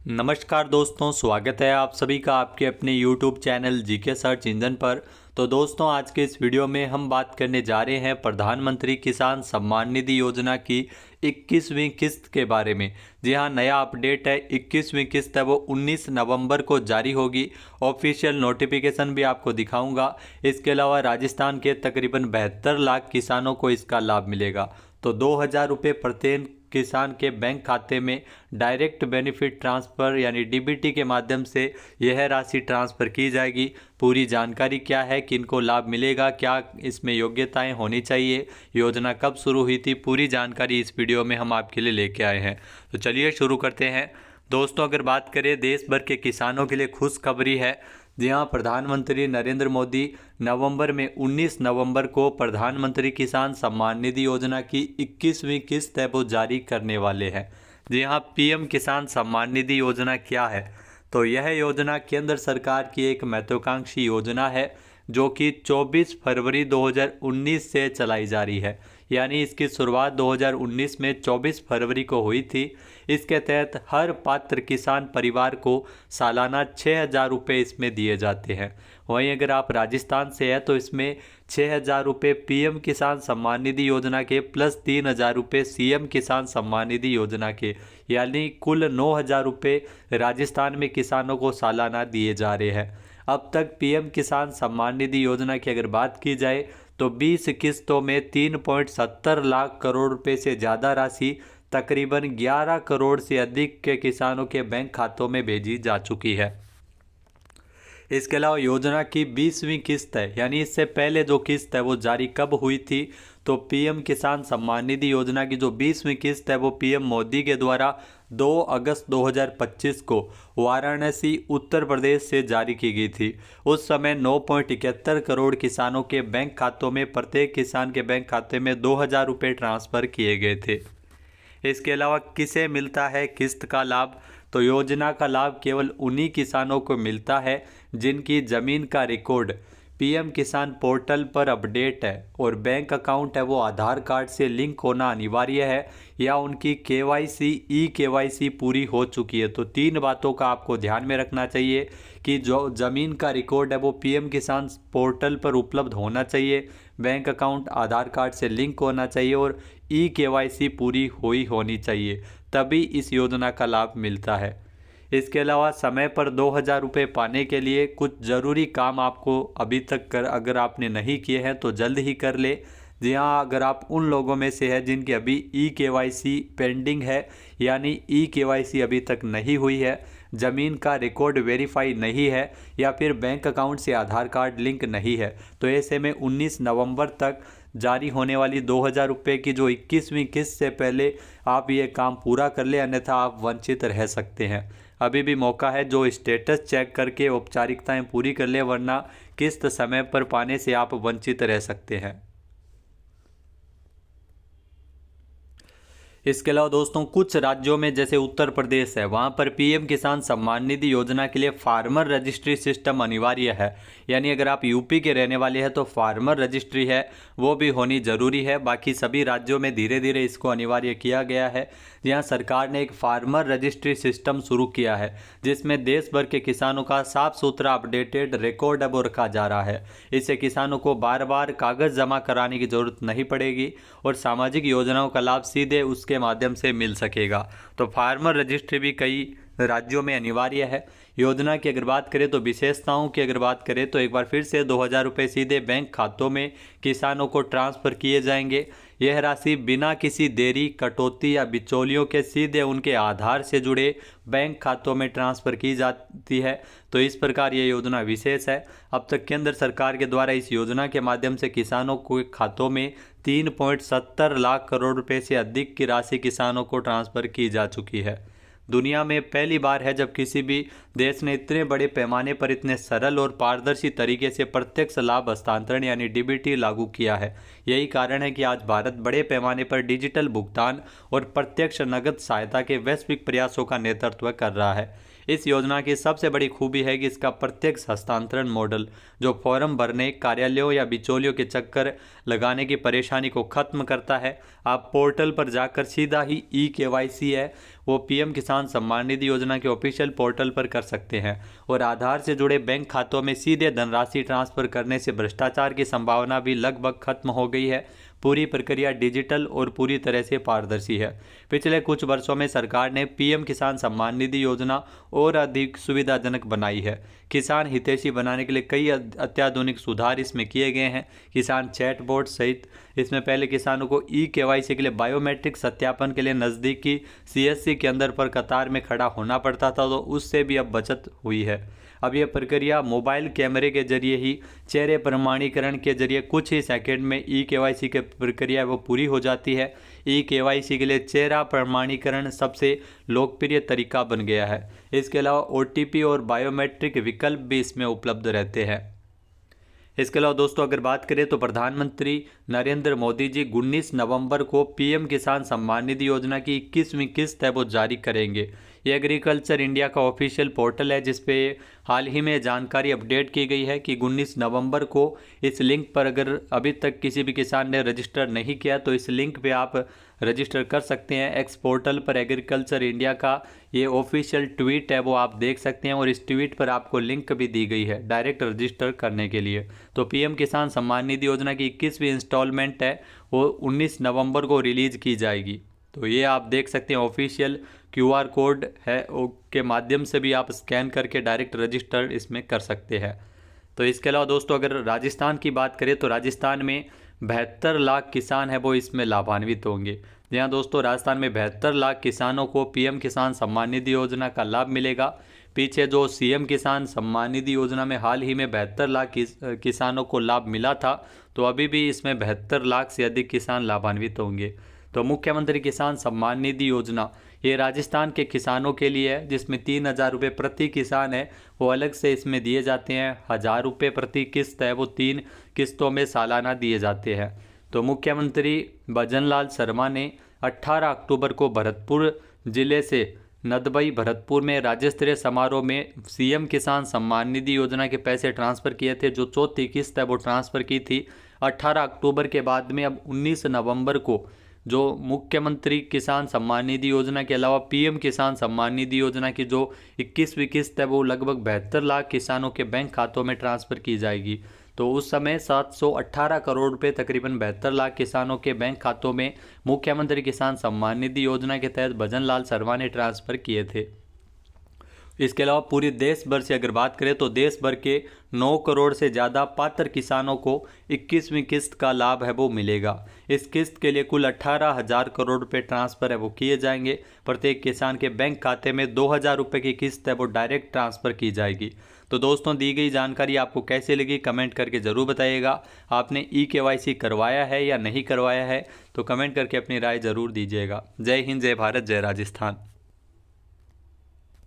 नमस्कार दोस्तों, स्वागत है आप सभी का आपके अपने YouTube channel GK search engine पर। तो दोस्तों, आज के इस वीडियो में हम बात करने जा रहे हैं प्रधानमंत्री किसान सम्मान निधि योजना की 21वीं किस्त के बारे में। जी हाँ, नया अपडेट है। 21वीं किस्त है वो 19 नवंबर को जारी होगी। ऑफिशियल नोटिफिकेशन भी आपको दिखाऊंगा। इसके अलावा राजस्थान के तकरीबन 72 लाख किसानों को इसका लाभ मिलेगा। तो 2,000 रुपये प्रत्येक किसान के बैंक खाते में डायरेक्ट बेनिफिट ट्रांसफ़र यानी डीबीटी के माध्यम से यह राशि ट्रांसफ़र की जाएगी। पूरी जानकारी क्या है, किनको लाभ मिलेगा, क्या इसमें योग्यताएं होनी चाहिए, योजना कब शुरू हुई थी, पूरी जानकारी इस वीडियो में हम आपके लिए लेके आए हैं। तो चलिए शुरू करते हैं। दोस्तों, अगर बात करें देश भर के किसानों के लिए खुशखबरी है। जी हाँ, प्रधानमंत्री नरेंद्र मोदी नवंबर में 19 नवंबर को प्रधानमंत्री किसान सम्मान निधि योजना की 21वीं किस्त है वो जारी करने वाले हैं। जी हाँ, पीएम किसान सम्मान निधि योजना क्या है? तो यह योजना केंद्र सरकार की एक महत्वाकांक्षी योजना है जो कि 24 फरवरी 2019 से चलाई जा रही है। यानी इसकी शुरुआत 2019 में 24 फरवरी को हुई थी। इसके तहत हर पात्र किसान परिवार को सालाना 6,000 रुपये इसमें दिए जाते हैं। वहीं अगर आप राजस्थान से हैं तो इसमें 6,000 रुपये पीएम किसान सम्मान निधि योजना के प्लस 3,000 रुपये सीएम किसान सम्मान निधि योजना के, यानी कुल 9,000 रुपये राजस्थान में किसानों को सालाना दिए जा रहे हैं। अब तक पीएम किसान सम्मान निधि योजना की अगर बात की जाए तो 20 किस्तों में 3.70 लाख करोड़ रुपए से ज़्यादा राशि तकरीबन 11 करोड़ से अधिक के किसानों के बैंक खातों में भेजी जा चुकी है। इसके अलावा योजना की 20वीं किस्त है, यानी इससे पहले जो किस्त है वो जारी कब हुई थी? तो पीएम किसान सम्मान निधि योजना की जो 20वीं किस्त है वो पीएम मोदी के द्वारा 2 अगस्त 2025 को वाराणसी उत्तर प्रदेश से जारी की गई थी। उस समय 9.71 करोड़ किसानों के बैंक खातों में प्रत्येक किसान के बैंक खाते में 2,000 रुपये ट्रांसफ़र किए गए थे। इसके अलावा किसे मिलता है किस्त का लाभ? तो योजना का लाभ केवल उन्हीं किसानों को मिलता है जिनकी ज़मीन का रिकॉर्ड पीएम किसान पोर्टल पर अपडेट है और बैंक अकाउंट है वो आधार कार्ड से लिंक होना अनिवार्य है, या उनकी केवाईसी ई-केवाईसी पूरी हो चुकी है। तो 3 बातों का आपको ध्यान में रखना चाहिए कि जो ज़मीन का रिकॉर्ड है वो पीएम किसान पोर्टल पर उपलब्ध होना चाहिए, बैंक अकाउंट आधार कार्ड से लिंक होना चाहिए और ई-केवाईसी पूरी हुई होनी चाहिए, तभी इस योजना का लाभ मिलता है। इसके अलावा समय पर 2,000 रुपये पाने के लिए कुछ ज़रूरी काम आपको अभी तक अगर आपने नहीं किए हैं तो जल्द ही कर ले। जी हाँ, अगर आप उन लोगों में से है जिनकी अभी ई-केवाईसी पेंडिंग है, यानी ई-केवाईसी अभी तक नहीं हुई है, ज़मीन का रिकॉर्ड वेरीफाई नहीं है, या फिर बैंक अकाउंट से आधार कार्ड लिंक नहीं है, तो ऐसे में 19 नवंबर तक जारी होने वाली 2,000 रुपये की जो 21वीं किस्त से पहले आप ये काम पूरा कर ले, अन्यथा आप वंचित रह सकते हैं। अभी भी मौका है, जो स्टेटस चेक करके औपचारिकताएं पूरी कर ले, वरना किस्त समय पर पाने से आप वंचित रह सकते हैं। इसके अलावा दोस्तों, कुछ राज्यों में जैसे उत्तर प्रदेश है, वहाँ पर पीएम किसान सम्मान निधि योजना के लिए फार्मर रजिस्ट्री सिस्टम अनिवार्य है। यानी अगर आप यूपी के रहने वाले हैं तो फार्मर रजिस्ट्री है वो भी होनी ज़रूरी है। बाकी सभी राज्यों में धीरे धीरे इसको अनिवार्य किया गया है। यहाँ सरकार ने एक फार्मर रजिस्ट्री सिस्टम शुरू किया है जिसमें देश भर के किसानों का साफ सुथरा अपडेटेड रिकॉर्ड अब रखा जा रहा है। इससे किसानों को बार बार कागज़ जमा कराने की ज़रूरत नहीं पड़ेगी और सामाजिक योजनाओं का लाभ सीधे उसके माध्यम से मिल सकेगा। तो फार्मर रजिस्ट्री भी कई राज्यों में अनिवार्य है। योजना की अगर बात करें तो विशेषताओं की अगर बात करें तो एक बार फिर से 2,000 रुपये सीधे बैंक खातों में किसानों को ट्रांसफ़र किए जाएंगे। यह राशि बिना किसी देरी, कटौती या बिचौलियों के सीधे उनके आधार से जुड़े बैंक खातों में ट्रांसफ़र की जाती है। तो इस प्रकार ये योजना विशेष है। अब तक केंद्र सरकार के द्वारा इस योजना के माध्यम से किसानों के खातों में 3.70 लाख करोड़ रुपए से अधिक की राशि किसानों को ट्रांसफ़र की जा चुकी है। दुनिया में पहली बार है जब किसी भी देश ने इतने बड़े पैमाने पर इतने सरल और पारदर्शी तरीके से प्रत्यक्ष लाभ हस्तांतरण यानी डीबीटी लागू किया है। यही कारण है कि आज भारत बड़े पैमाने पर डिजिटल भुगतान और प्रत्यक्ष नकद सहायता के वैश्विक प्रयासों का नेतृत्व कर रहा है। इस योजना की सबसे बड़ी खूबी है कि इसका प्रत्यक्ष हस्तांतरण मॉडल, जो फॉर्म भरने, कार्यालयों या बिचौलियों के चक्कर लगाने की परेशानी को खत्म करता है। आप पोर्टल पर जाकर सीधा ही ई-केवाईसी है वो पीएम किसान सम्मान निधि योजना के ऑफिशियल पोर्टल पर कर सकते हैं। और आधार से जुड़े बैंक खातों में सीधे धनराशि ट्रांसफर करने से भ्रष्टाचार की संभावना भी लगभग खत्म हो गई है। पूरी प्रक्रिया डिजिटल और पूरी तरह से पारदर्शी है। पिछले कुछ वर्षों में सरकार ने पीएम किसान सम्मान निधि योजना और अधिक सुविधाजनक बनाई है। किसान हितैषी बनाने के लिए कई अत्याधुनिक सुधार इसमें किए गए हैं। किसान चैटबॉट सहित इसमें पहले किसानों को ई-केवाईसी के लिए बायोमेट्रिक सत्यापन के लिए नज़दीकी सीएससी के अंदर पर कतार में खड़ा होना पड़ता था, तो उससे भी अब बचत हुई है। अब यह प्रक्रिया मोबाइल कैमरे के जरिए ही चेहरे प्रमाणीकरण के जरिए कुछ ही सेकंड में ई-केवाईसी की प्रक्रिया वो पूरी हो जाती है। ई-केवाईसी के लिए चेहरा प्रमाणीकरण सबसे लोकप्रिय तरीका बन गया है। इसके अलावा ओटीपी और बायोमेट्रिक विकल्प भी इसमें उपलब्ध रहते हैं। इसके अलावा दोस्तों अगर बात करें तो प्रधानमंत्री नरेंद्र मोदी जी 19 नवंबर को पीएम किसान सम्मान निधि योजना की 21वीं किस्त है वो जारी करेंगे। ये एग्रीकल्चर इंडिया का ऑफिशियल पोर्टल है जिस पे हाल ही में जानकारी अपडेट की गई है कि 19 नवंबर को इस लिंक पर अगर अभी तक किसी भी किसान ने रजिस्टर नहीं किया तो इस लिंक पे आप रजिस्टर कर सकते हैं। एक्स पोर्टल पर एग्रीकल्चर इंडिया का ये ऑफिशियल ट्वीट है वो आप देख सकते हैं और इस ट्वीट पर आपको लिंक भी दी गई है डायरेक्ट रजिस्टर करने के लिए। तो पीएम किसान सम्मान निधि योजना की 21वीं इंस्टॉलमेंट है वो 19 नवंबर को रिलीज की जाएगी। तो ये आप देख सकते हैं ऑफिशियल QR कोड है के माध्यम से भी आप स्कैन करके डायरेक्ट रजिस्टर इसमें कर सकते हैं। तो इसके अलावा दोस्तों अगर राजस्थान की बात करें तो राजस्थान में 72 लाख किसान है वो इसमें लाभान्वित होंगे। जी हाँ दोस्तों, राजस्थान में 72 लाख किसानों को पीएम किसान सम्मान निधि योजना का लाभ मिलेगा। पीछे जो सीएम किसान सम्मान निधि योजना में हाल ही में 72 लाख किसानों को लाभ मिला था, तो अभी भी इसमें 72 लाख से अधिक किसान लाभान्वित होंगे। तो मुख्यमंत्री किसान सम्मान निधि योजना ये राजस्थान के किसानों के लिए है जिसमें 3,000 रुपये प्रति किसान है वो अलग से इसमें दिए जाते हैं। 1,000 रुपये प्रति किस्त है वो 3 किस्तों में सालाना दिए जाते हैं। तो मुख्यमंत्री भजनलाल शर्मा ने 18 अक्टूबर को भरतपुर जिले से नदबई भरतपुर में राज्य स्तरीय समारोह में सीएम किसान सम्मान निधि योजना के पैसे ट्रांसफ़र किए थे। जो चौथी किस्त है वो ट्रांसफ़र की थी 18 अक्टूबर के बाद में। अब 19 नवंबर को जो मुख्यमंत्री किसान सम्मान निधि योजना के अलावा पीएम किसान सम्मान निधि योजना की जो 21वीं किस्त है वो लगभग 72 लाख किसानों के बैंक खातों में ट्रांसफ़र की जाएगी। तो उस समय 718 करोड़ रुपए तकरीबन 72 लाख किसानों के बैंक खातों में मुख्यमंत्री किसान सम्मान निधि योजना के तहत भजनलाल शर्मा ने ट्रांसफ़र किए थे। इसके अलावा पूरे देश भर से अगर बात करें तो देश भर के 9 करोड़ से ज़्यादा पात्र किसानों को 21वीं किस्त का लाभ है वो मिलेगा। इस किस्त के लिए कुल 18,000 करोड़ रुपए ट्रांसफ़र है वो किए जाएंगे। प्रत्येक किसान के बैंक खाते में 2,000 रुपये की किस्त है वो डायरेक्ट ट्रांसफ़र की जाएगी। तो दोस्तों दी गई जानकारी आपको कैसे लगी कमेंट करके ज़रूर बताइएगा। आपने ई-केवाईसी करवाया है या नहीं करवाया है तो कमेंट करके अपनी राय ज़रूर दीजिएगा। जय हिंद, जय भारत, जय राजस्थान।